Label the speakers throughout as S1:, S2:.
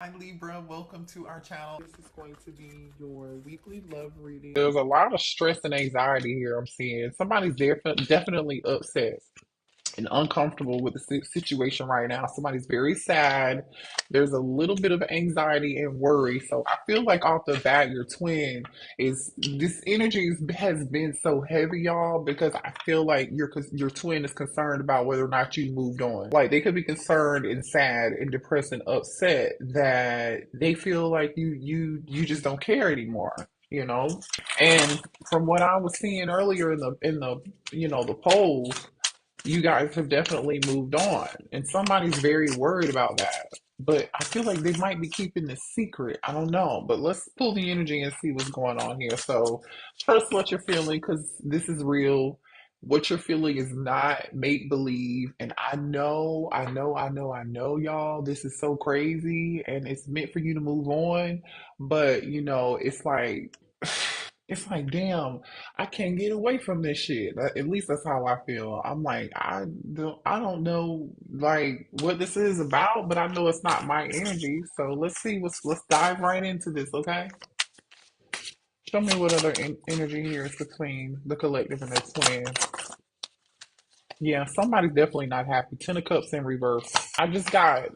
S1: Hi Libra, welcome to our channel. This is going to be your weekly love reading. There's a lot of stress and anxiety here I'm seeing. Somebody's definitely upset and uncomfortable with the situation right now. Somebody's very sad. There's a little bit of anxiety and worry. So I feel like off the bat, your twin is this energy has been so heavy, y'all, because I feel like your twin is concerned about whether or not you moved on. Like they could be concerned and sad and depressed and upset that they feel like you just don't care anymore. You know, and from what I was seeing earlier in the the polls, you guys have definitely moved on, and somebody's very worried about that. But I feel like they might be keeping this secret. I don't know, but let's pull the energy and see what's going on here. So, trust what you're feeling because this is real. What you're feeling is not make believe. And I know, y'all. This is so crazy, and it's meant for you to move on. But it's like, it's like, damn. I can't get away from this shit. At least that's how I feel. I'm like, I don't know like what this is about, but I know it's not my energy. So let's dive right into this, okay? Show me what other energy here is between the collective and the twin. Yeah, somebody's definitely not happy. Ten of Cups in reverse. I just got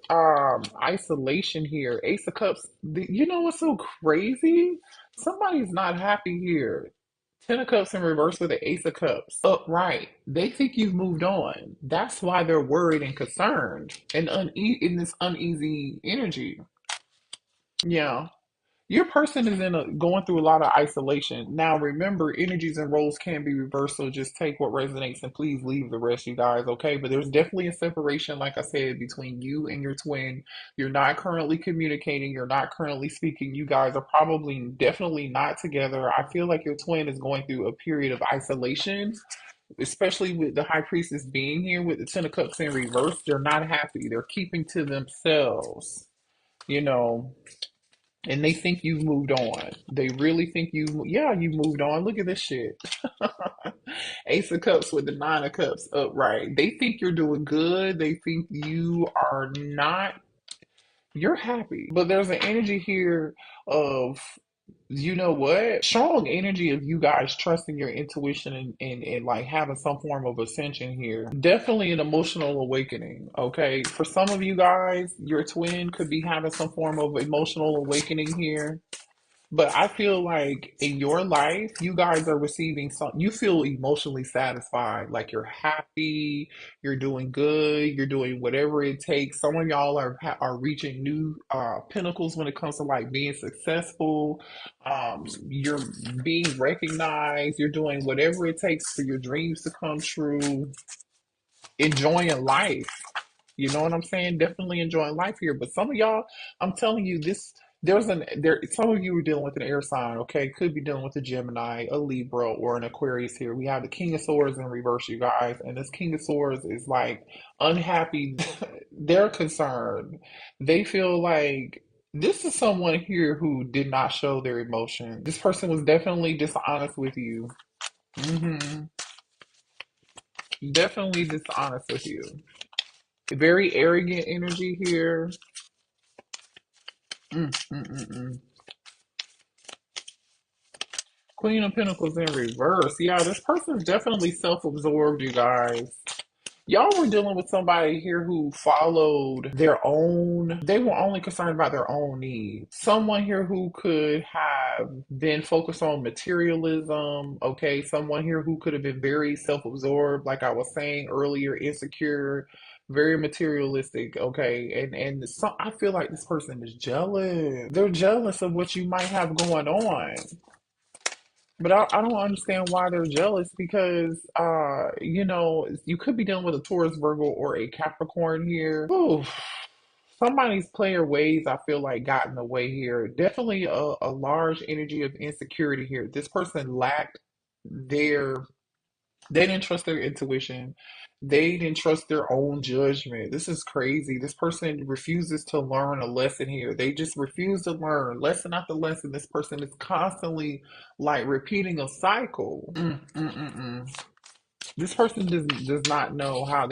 S1: isolation here. Ace of Cups. You know what's so crazy? Somebody's not happy here. Ten of Cups in reverse with the Ace of Cups upright. They think you've moved on. That's why they're worried and concerned and in this uneasy energy. Yeah. Your person is going through a lot of isolation. Now, remember, energies and roles can be reversed, so just take what resonates and please leave the rest, you guys, okay? But there's definitely a separation, like I said, between you and your twin. You're not currently communicating, you're not currently speaking. You guys are probably definitely not together. I feel like your twin is going through a period of isolation, especially with the high priestess being here with the Ten of Cups in reverse. They're not happy, they're keeping to themselves, you know. And they think you've moved on. They really think yeah, you moved on. Look at this shit. Ace of Cups with the Nine of Cups upright. They think you're doing good. They think you are not, you're happy. But there's an energy here of, you know what? Strong energy of you guys trusting your intuition and like having some form of ascension here. Definitely an emotional awakening. Okay. For some of you guys, your twin could be having some form of emotional awakening here. But I feel like in your life, you guys are receiving you feel emotionally satisfied. Like you're happy, you're doing good, you're doing whatever it takes. Some of y'all are reaching new pinnacles when it comes to like being successful. You're being recognized, you're doing whatever it takes for your dreams to come true, enjoying life. You know what I'm saying? Definitely enjoying life here. But some of y'all, I'm telling you, some of you are dealing with an air sign, okay? Could be dealing with a Gemini, a Libra, or an Aquarius here. We have the King of Swords in reverse, you guys. And this King of Swords is like unhappy. They're concerned. They feel like this is someone here who did not show their emotion. This person was definitely dishonest with you. Hmm. Definitely dishonest with you. Very arrogant energy here. Mm, mm, mm, mm. Queen of Pentacles in reverse. Yeah, this person's definitely self-absorbed, you guys. Y'all were dealing with somebody here who followed their own, they were only concerned about their own needs. Someone here who could have been focused on materialism, okay? Someone here who could have been very self-absorbed, like I was saying earlier, insecure, very materialistic, okay? And I feel like this person is jealous. They're jealous of what you might have going on. But I don't understand why they're jealous because, you could be dealing with a Taurus, Virgo, or a Capricorn here. Ooh, somebody's player ways, I feel like, got in the way here. Definitely a large energy of insecurity here. This person lacked their they didn't trust their intuition. They didn't trust their own judgment. This is crazy. This person refuses to learn a lesson here. They just refuse to learn lesson after lesson. This person is constantly like repeating a cycle. Mm, mm, mm, mm. This person does not know how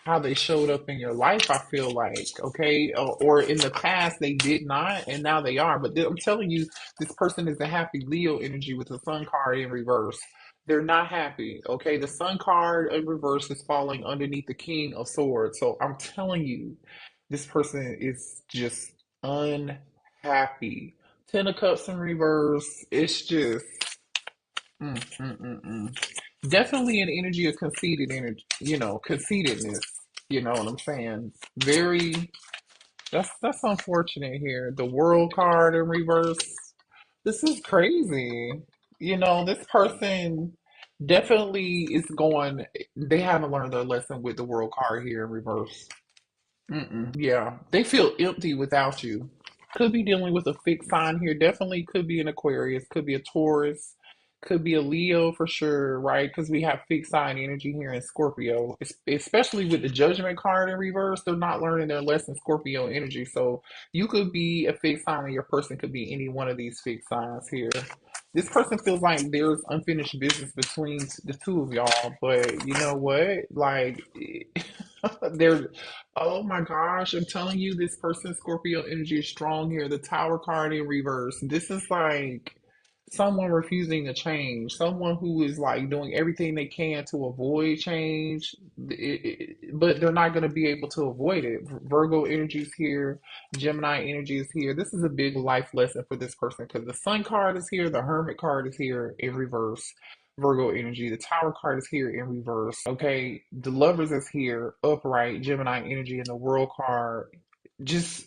S1: how they showed up in your life, I feel like, okay, or in the past they did not, and now they are. But I'm telling you, this person is a happy Leo energy with the Sun card in reverse. They're not happy, okay? The Sun card in reverse is falling underneath the King of Swords. So I'm telling you, this person is just unhappy. Ten of Cups in reverse, it's just Mm, mm, mm, mm. Definitely an energy of conceited energy, conceitedness. You know what I'm saying? Very. That's unfortunate here. The World card in reverse. This is crazy. This person definitely is going. They haven't learned their lesson with the World card here in reverse. Mm-mm, yeah, they feel empty without you. Could be dealing with a fixed sign here. Definitely could be an Aquarius, could be a Taurus, could be a Leo for sure, right? Because we have fixed sign energy here in Scorpio, especially with the Judgment card in reverse. They're not learning their lesson, Scorpio energy. So you could be a fixed sign, and your person could be any one of these fixed signs here. This person feels like there's unfinished business between the two of y'all, but you know what? Like, there's oh my gosh, I'm telling you, this person's Scorpio energy is strong here. The Tower card in reverse. This is like someone refusing to change, someone who is like doing everything they can to avoid change, but they're not going to be able to avoid it. Virgo energy is here, Gemini energy is here. This is a big life lesson for this person because the Sun card is here, the Hermit card is here in reverse. Virgo energy. The Tower card is here in reverse. Okay. The Lovers is here, upright, Gemini energy, and the World card. Just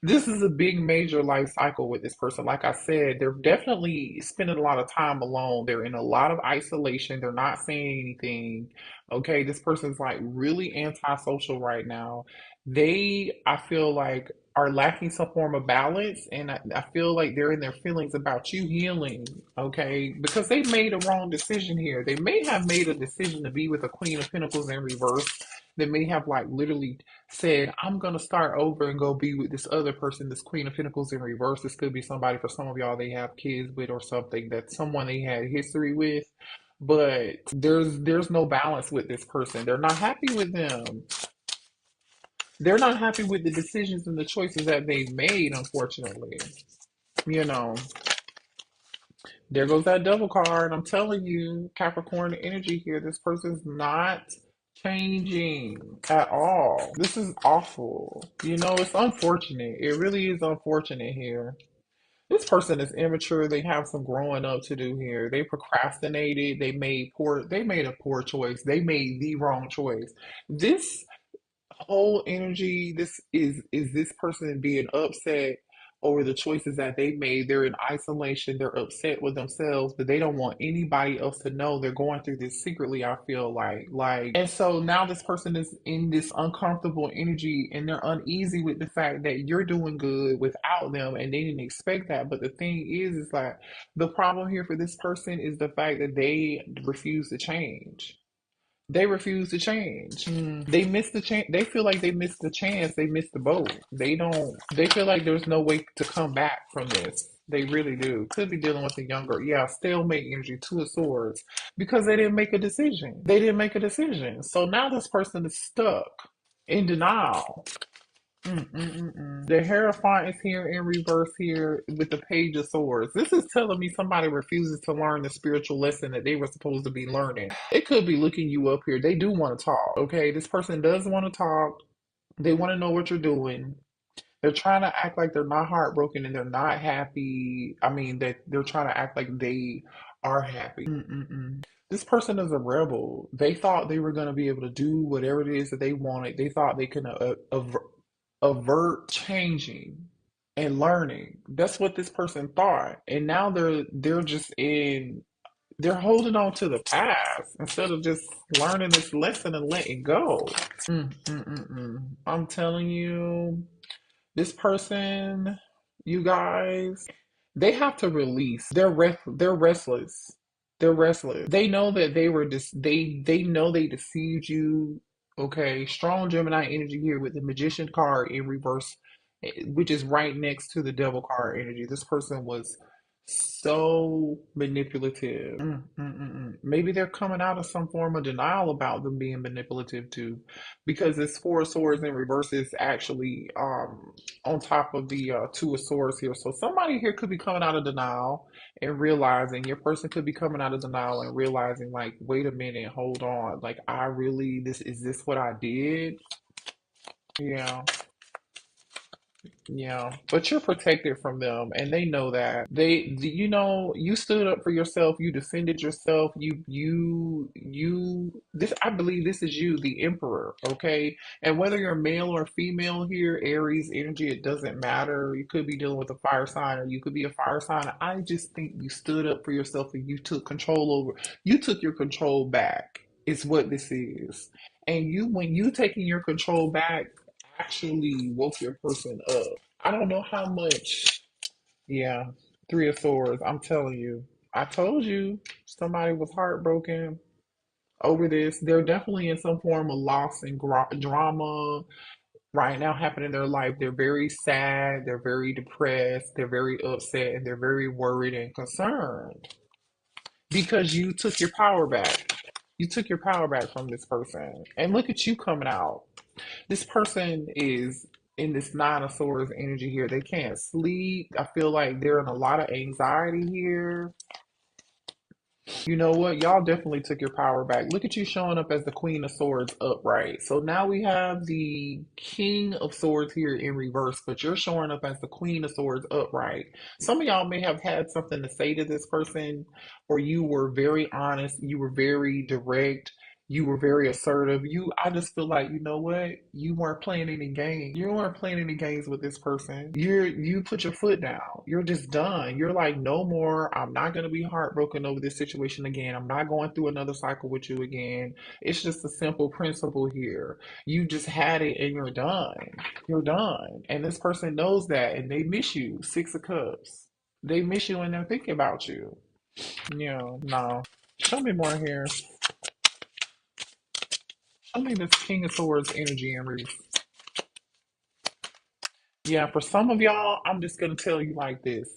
S1: this is a big major life cycle with this person. Like I said, they're definitely spending a lot of time alone. They're in a lot of isolation. They're not saying anything. Okay. This person's like really antisocial right now. I feel like, are lacking some form of balance. And I feel like they're in their feelings about you healing. Okay. Because they made a wrong decision here. They may have made a decision to be with a Queen of Pentacles in reverse. They may have like literally said, I'm gonna start over and go be with this other person, this Queen of Pentacles in reverse. This could be somebody for some of y'all they have kids with or something, that's someone they had history with. But there's no balance with this person. They're not happy with them. They're not happy with the decisions and the choices that they've made, unfortunately. You know, there goes that double card. I'm telling you, Capricorn energy here. This person's not changing at all. This is awful. It's unfortunate. It really is unfortunate here. This person is immature. They have some growing up to do here. They procrastinated. They made a poor choice. They made the wrong choice. This whole energy, this is this person being upset over the choices that they made. They're in isolation, they're upset with themselves, but they don't want anybody else to know they're going through this secretly. I feel like and so now this person is in this uncomfortable energy, and they're uneasy with the fact that you're doing good without them, and they didn't expect that. But the thing is like the problem here for this person is the fact that they refuse to change. They refuse to change. They missed the chance. They feel like they missed the chance. They missed the boat. They don't. They feel like there's no way to come back from this. They really do. Could be dealing with a younger, yeah, stalemate energy, Two of Swords, because they didn't make a decision. They didn't make a decision. So now this person is stuck in denial. The Hierophant is here in reverse here with the Page of Swords. This is telling me somebody refuses to learn the spiritual lesson that they were supposed to be learning. It could be looking you up here. They do want to talk, okay? This person does want to talk. They want to know what you're doing. They're trying to act like they're not heartbroken and they're not happy. I mean, that they're trying to act like they are happy. This person is a rebel. They thought they were going to be able to do whatever it is that they wanted. They thought they could avert changing and learning. That's what this person thought. And now they're just in they're holding on to the past instead of just learning this lesson and letting go. I'm telling you, this person, you guys, they have to release. They're restless. They're restless. They know that they know they deceived you. Okay, strong Gemini energy here with the Magician card in reverse, which is right next to the Devil card energy. This person was So manipulative. Maybe they're coming out of some form of denial about them being manipulative too, because this Four of Swords in reverse is actually on top of the Two of Swords here. So somebody here could be coming out of denial and realizing, your person could be coming out of denial and realizing, like, wait a minute, hold on, like, I really, this is this what I did? Yeah. Yeah, but you're protected from them, and they know that. You stood up for yourself. You defended yourself. This, I believe this is you, the emperor, okay? And whether you're male or female here, Aries energy, it doesn't matter. You could be dealing with a fire sign, or you could be a fire sign. I just think you stood up for yourself and you took your control back, is what this is. And when you taking your control back, actually woke your person up. I don't know how much. Yeah, Three of Swords. I'm telling you. I told you somebody was heartbroken over this. They're definitely in some form of loss and drama right now happening in their life. They're very sad. They're very depressed. They're very upset, and they're very worried and concerned because you took your power back. You took your power back from this person. And look at you coming out. This person is in this Nine of Swords energy here. They can't sleep. I feel like they're in a lot of anxiety here. You know what? Y'all definitely took your power back. Look at you showing up as the Queen of Swords upright. So now we have the King of Swords here in reverse, but you're showing up as the Queen of Swords upright. Some of y'all may have had something to say to this person, or you were very honest, you were very direct, you were very assertive. I just feel like, you know what? You weren't playing any games. You weren't playing any games with this person. You put your foot down. You're just done. You're like, no more. I'm not gonna be heartbroken over this situation again. I'm not going through another cycle with you again. It's just a simple principle here. You just had it and you're done. You're done. And this person knows that and they miss you. Six of Cups. They miss you and they're thinking about you. Yeah, no. Show me more here. Show me this King of Swords energy and yeah, for some of y'all, I'm just gonna tell you like this.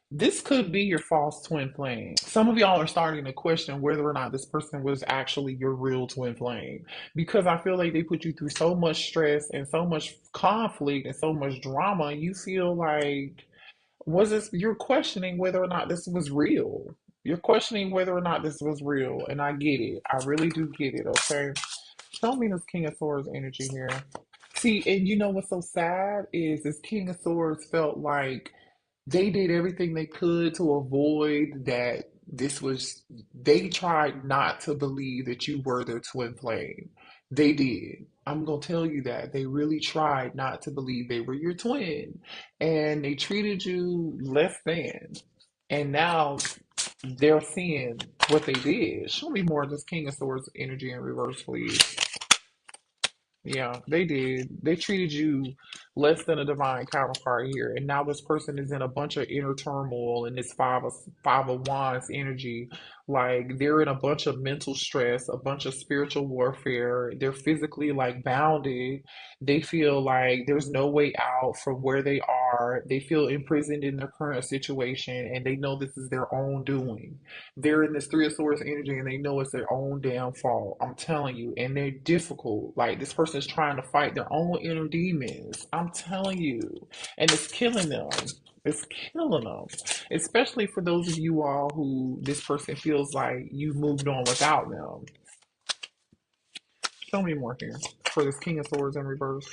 S1: This could be your false twin flame. Some of y'all are starting to question whether or not this person was actually your real twin flame. Because I feel like they put you through so much stress and so much conflict and so much drama, you feel like, you're questioning whether or not this was real. You're questioning whether or not this was real. And I get it. I really do get it, okay? Show me this King of Swords energy here. See, and you know what's so sad is this King of Swords felt like they did everything they could to avoid that they tried not to believe that you were their twin flame. They did. I'm going to tell you that. They really tried not to believe they were your twin. And they treated you less than. And now they're seeing what they did. Show me more of this King of Swords energy in reverse, please. Yeah, they did. They treated you less than a divine counterpart here, and now this person is in a bunch of inner turmoil in this five of wands energy. Like they're in a bunch of mental stress, a bunch of spiritual warfare. They're physically like bounded. They feel like there's no way out from where they are. They feel imprisoned in their current situation, and they know this is their own doing. They're in this Three of Swords energy and they know it's their own damn fault. I'm telling you. And they're difficult. Like this person's trying to fight their own inner demons. I'm telling you. And it's killing them. It's killing them. Especially for those of you all who this person feels like you've moved on without them. Show me more here for this King of Swords in reverse.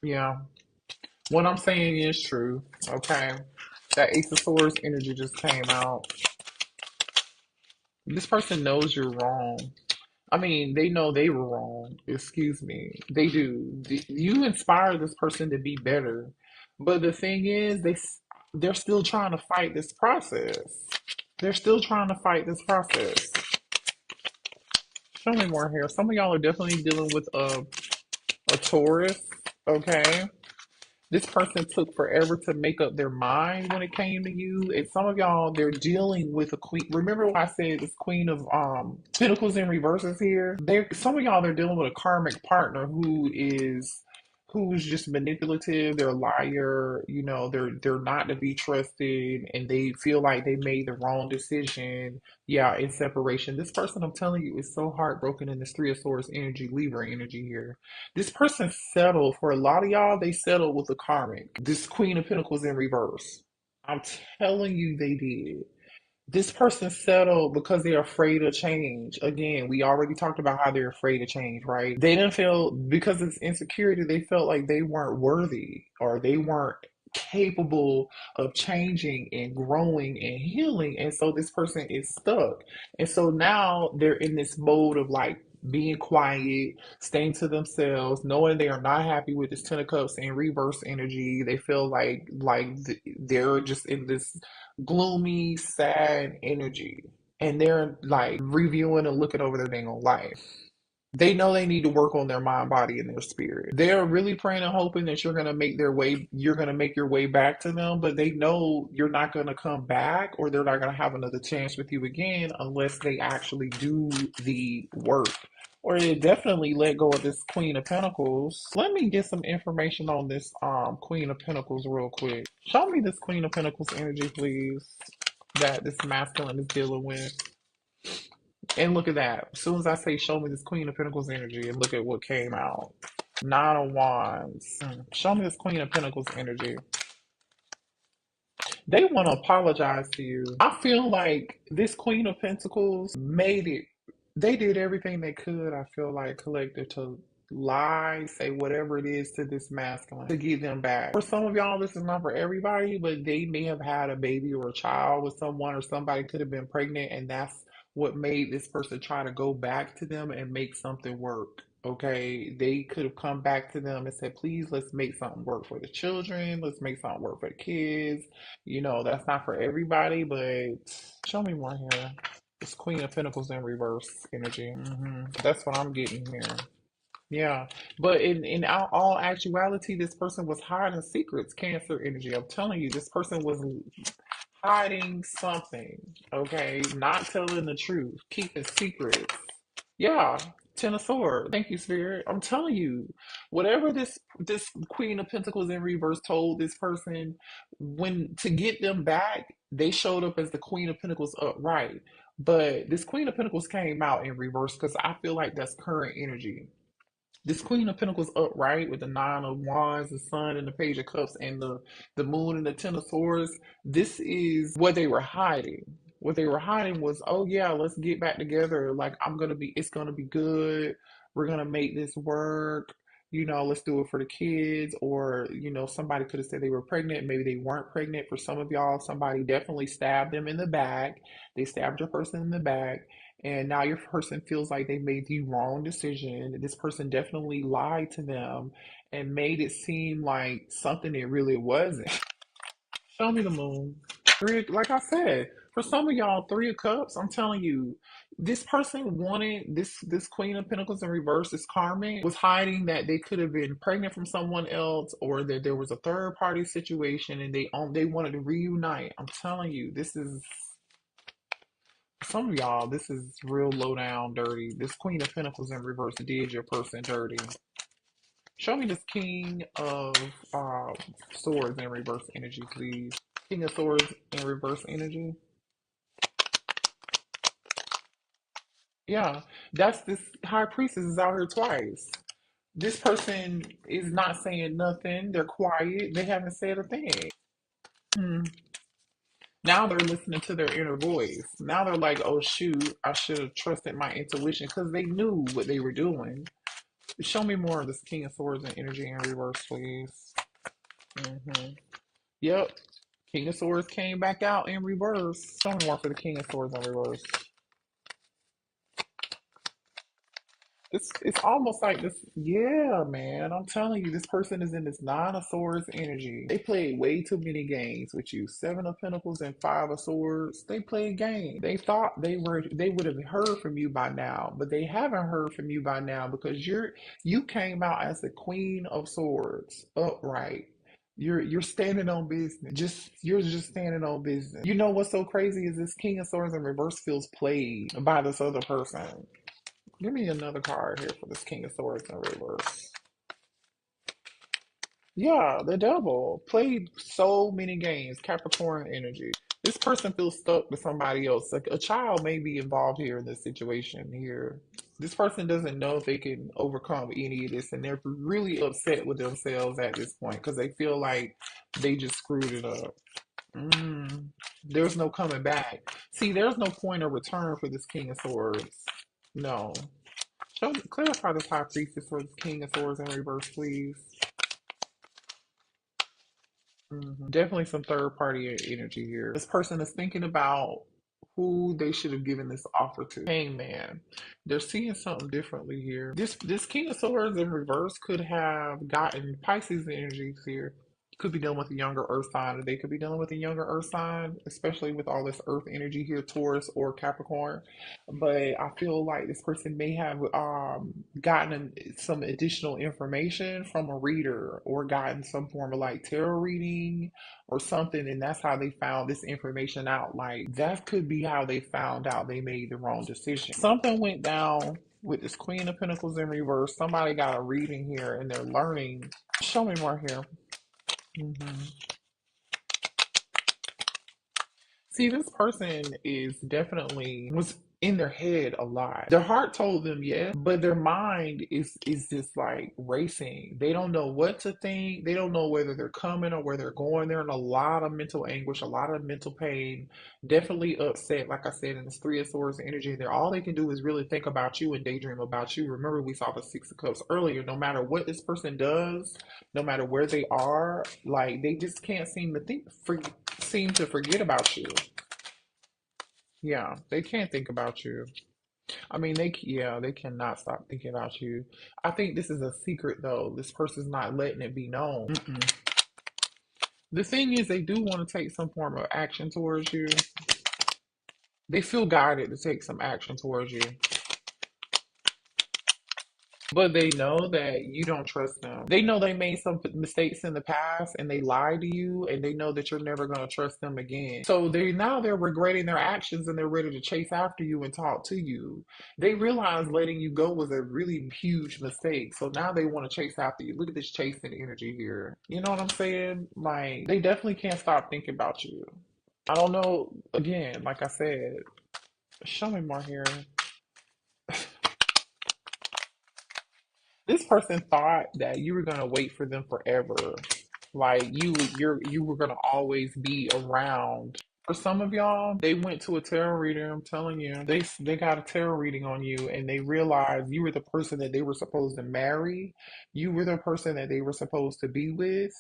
S1: Yeah. What I'm saying is true. Okay. That Ace of Swords energy just came out. This person knows you're wrong. I mean, they know they were wrong. Excuse me. They do. You inspire this person to be better. But the thing is, they're still trying to fight this process. They're still trying to fight this process. Show me more here. Some of y'all are definitely dealing with a Taurus, okay? This person took forever to make up their mind when it came to you. And some of y'all, they're dealing with a queen. Remember when I said this Queen of Pentacles in reverses here? Some of y'all, they're dealing with a karmic partner who is who's just manipulative, they're a liar, they're not to be trusted, and they feel like they made the wrong decision, yeah, in separation. This person, I'm telling you, is so heartbroken in this Three of Swords energy, Libra energy here. This person settled, for a lot of y'all, they settled with the karmic. This Queen of Pentacles in reverse. I'm telling you they did. This person settled because they're afraid of change. Again, we already talked about how they're afraid of change, right? They didn't feel, because it's insecurity, they felt like they weren't worthy or they weren't capable of changing and growing and healing. And so this person is stuck. And so now they're in this mode of like being quiet, staying to themselves, knowing they are not happy with this Ten of Cups and reverse energy. They feel like they're just in this gloomy, sad energy. And they're like reviewing and looking over their dang on life. They know they need to work on their mind, body, and their spirit. They're really praying and hoping that you're gonna make your way back to them, but they know you're not gonna come back or they're not gonna have another chance with you again unless they actually do the work. Or they definitely let go of this Queen of Pentacles. Let me get some information on this Queen of Pentacles real quick. Show me this Queen of Pentacles energy, please, that this masculine is dealing with. And look at that. As soon as I say show me this Queen of Pentacles energy, and look at what came out. Nine of Wands. Show me this Queen of Pentacles energy. They want to apologize to you. I feel like this Queen of Pentacles made it. They did everything they could, I feel like, collective, to lie, say whatever it is to this masculine to get them back. For some of y'all, this is not for everybody, but they may have had a baby or a child with someone, or somebody could have been pregnant, and that's what made this person try to go back to them and make something work. Okay, they could have come back to them and said, please, let's make something work for the children. Let's make something work for the kids. That's not for everybody, but show me more here. It's Queen of Pentacles in reverse energy. That's what I'm getting here. Yeah, but in all actuality, this person was hiding secrets. Cancer energy. I'm telling you, this person was hiding something. Okay, not telling the truth, keeping secrets. Yeah, Ten of Swords. Thank you, Spirit. I'm telling you, whatever this Queen of Pentacles in reverse told this person, when to get them back, they showed up as the Queen of Pentacles upright. But this Queen of Pentacles came out in reverse because I feel like that's current energy. This Queen of Pentacles upright with the Nine of Wands, the Sun, and the Page of Cups, and the Moon and the Ten of Swords. This is what they were hiding. What they were hiding was, oh yeah, let's get back together. Like it's gonna be good. We're gonna make this work. Let's do it for the kids. Or somebody could have said they were pregnant. Maybe they weren't pregnant. For some of y'all, somebody definitely stabbed them in the back. They stabbed your person in the back, and now your person feels like they made the wrong decision. This person definitely lied to them and made it seem like something it really wasn't. Show me the moon. Three, like I said, for some of y'all, Three of Cups, I'm telling you, this person wanted this Queen of Pentacles in reverse, this karmic, was hiding that they could have been pregnant from someone else, or that there was a third party situation, and they wanted to reunite. I'm telling you, this is, some of y'all, this is real low down dirty. This Queen of Pentacles in reverse did your person dirty. Show me this King of Swords in reverse energy, please. King of Swords in reverse energy. Yeah, that's this High Priestess is out here twice. This person is not saying nothing. They're quiet. They haven't said a thing. Hmm. Now they're listening to their inner voice. Now they're like, oh shoot, I should have trusted my intuition, because they knew what they were doing. Show me more of this King of Swords and energy in reverse, please. Yep. King of Swords came back out in reverse. Show me more for the King of Swords in reverse. It's almost like this. Yeah, man. I'm telling you, this person is in this Nine of Swords energy. They played way too many games with you. Seven of Pentacles and Five of Swords. They played games. They thought they would have heard from you by now, but they haven't heard from you by now, because you came out as the Queen of Swords, upright. You're standing on business. You're just standing on business. You know what's so crazy is this King of Swords in reverse feels played by this other person. Give me another card here for this King of Swords in reverse. Yeah, the devil played so many games, Capricorn energy. This person feels stuck with somebody else. Like a child may be involved here in this situation here. This person doesn't know if they can overcome any of this, and they're really upset with themselves at this point because they feel like they just screwed it up. Mm, there's no coming back. See, there's no point of return for this King of Swords. No. Clarify this High Priestess for this King of Swords in reverse, please. Definitely some third party energy here. This person is thinking about who they should have given this offer to. Hangman. They're seeing something differently here. This King of Swords in reverse could have gotten Pisces energies here. Could be dealing with a younger earth sign, or they could be dealing with a younger earth sign, especially with all this earth energy here, Taurus or Capricorn. But I feel like this person may have gotten some additional information from a reader or gotten some form of like tarot reading or something, and that's how they found this information out. Like that could be how they found out they made the wrong decision. Something went down with this Queen of Pentacles in reverse. Somebody got a reading here and they're learning. Show me more here. hmm See, this person is definitely was in their head a lot. Their heart told them yes, but their mind is just like racing. They don't know what to think. They don't know whether they're coming or where they're going. They're in a lot of mental anguish, a lot of mental pain, definitely upset. Like I said, in this Three of Swords energy, there all they can do is really think about you and daydream about you. Remember, we saw the Six of Cups earlier. No matter what this person does, no matter where they are, like they just can't seem to forget about you. Yeah, they can't think about you. I mean, yeah, they cannot stop thinking about you. I think this is a secret though. This person's not letting it be known. The thing is, they do want to take some form of action towards you. They feel guided to take some action towards you. But they know that you don't trust them. They know they made some mistakes in the past and they lied to you and they know that you're never going to trust them again. So they're regretting their actions and they're ready to chase after you and talk to you. They realize letting you go was a really huge mistake. So now they want to chase after you. Look at this chasing energy here. You know what I'm saying? Like they definitely can't stop thinking about you. I don't know. Again, like I said, show me more here. This person thought that you were gonna wait for them forever. Like you were gonna always be around. For some of y'all, they went to a tarot reader. I'm telling you, they got a tarot reading on you, and they realized you were the person that they were supposed to marry. You were the person that they were supposed to be with.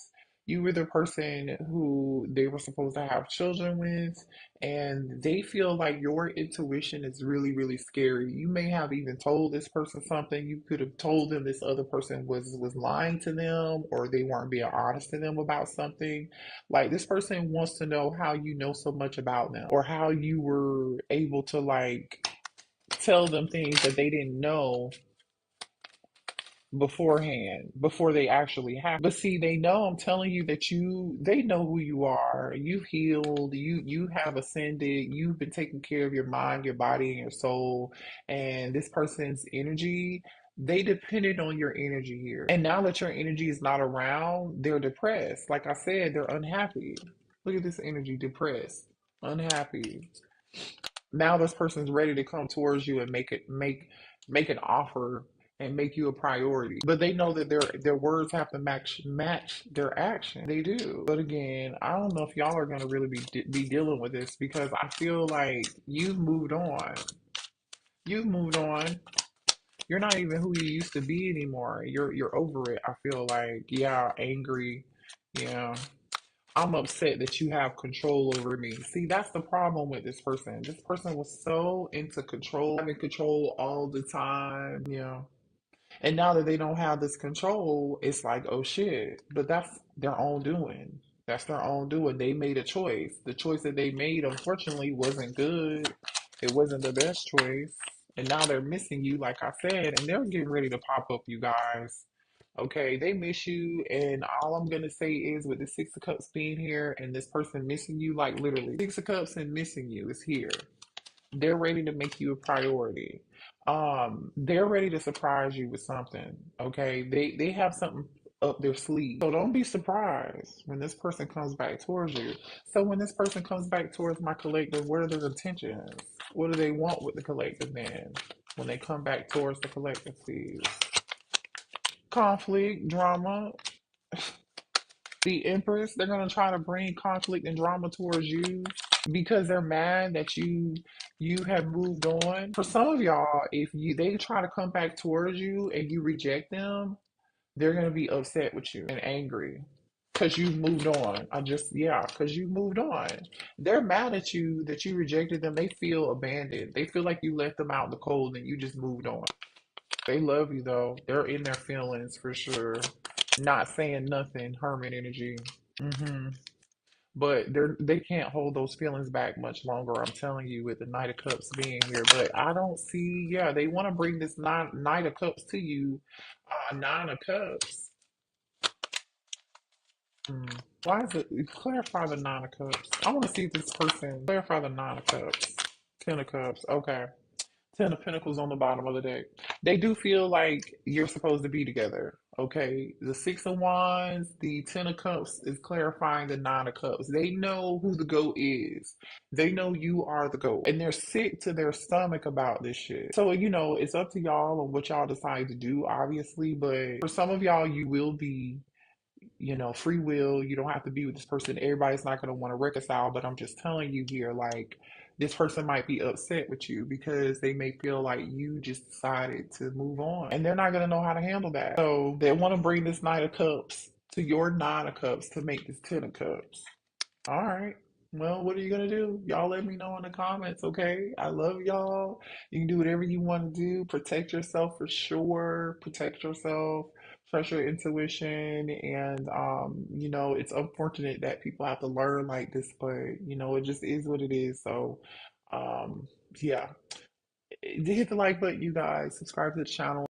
S1: You were the person who they were supposed to have children with, and they feel like your intuition is really, really scary. You may have even told this person something. You could have told them this other person was lying to them, or they weren't being honest to them about something. Like this person wants to know how you know so much about them, or how you were able to like tell them things that they didn't know beforehand, before they actually happen. But see, they know, I'm telling you, that they know who you are. You've healed, you have ascended, you've been taking care of your mind, your body, and your soul. And this person's energy, they depended on your energy here. And now that your energy is not around, they're depressed. Like I said, they're unhappy. Look at this energy, depressed, unhappy. Now this person's ready to come towards you and make an offer and make you a priority. But they know that their words have to match their action. They do. But again, I don't know if y'all are going to really be dealing with this, because I feel like you've moved on. You've moved on. You're not even who you used to be anymore. You're over it. I feel like, yeah, angry. Yeah. I'm upset that you have control over me. See, that's the problem with this person. This person was so into control, having control all the time. Yeah. And now that they don't have this control, it's like, oh shit. But that's their own doing. That's their own doing. They made a choice. The choice that they made, unfortunately, wasn't good. It wasn't the best choice. And now they're missing you, like I said, and they're getting ready to pop up, you guys. Okay, they miss you, and all I'm gonna say is, with the Six of Cups being here and this person missing you, like literally, Six of Cups and missing you is here. They're ready to make you a priority. They're ready to surprise you with something. Okay, they have something. up their sleeve. So don't be surprised when this person comes back towards you. So when this person comes back towards my collective, what are their intentions? What do they want with the collective then? When they come back towards the collective, please. Conflict, drama. The Empress, they're gonna try to bring conflict and drama towards you because they're mad that you have moved on. For some of y'all, if you they try to come back towards you and you reject them, they're gonna be upset with you and angry because you moved on. Because you moved on. They're mad at you that you rejected them. They feel abandoned. They feel like you left them out in the cold and you just moved on. They love you though. They're in their feelings for sure. Not saying nothing, Hermit energy. Hmm. But they can't hold those feelings back much longer. I'm telling you, with the Knight of Cups being here. But I don't see. Yeah, they want to bring this Knight of Cups to you. Nine of Cups. Mm. Why is it? Clarify the Nine of Cups. I want to see if this person clarify the Nine of Cups. Ten of Cups. Okay. Ten of Pentacles on the bottom of the deck. They do feel like you're supposed to be together. Okay. The Six of Wands, the Ten of Cups is clarifying the Nine of Cups. They know who the GOAT is. They know you are the GOAT. And they're sick to their stomach about this shit. So, it's up to y'all on what y'all decide to do, obviously. But for some of y'all, you will be free will. You don't have to be with this person. Everybody's not going to want to reconcile, but I'm just telling you here, like, this person might be upset with you because they may feel like you just decided to move on and they're not going to know how to handle that. So they want to bring this Knight of Cups to your Nine of Cups to make this Ten of Cups. All right. Well, what are you gonna do? Y'all let me know in the comments, okay? I love y'all. You can do whatever you want to do. Protect yourself for sure. Protect yourself. Trust your intuition. And it's unfortunate that people have to learn like this, but it just is what it is. So um, yeah. Hit the like button, you guys. Subscribe to the channel.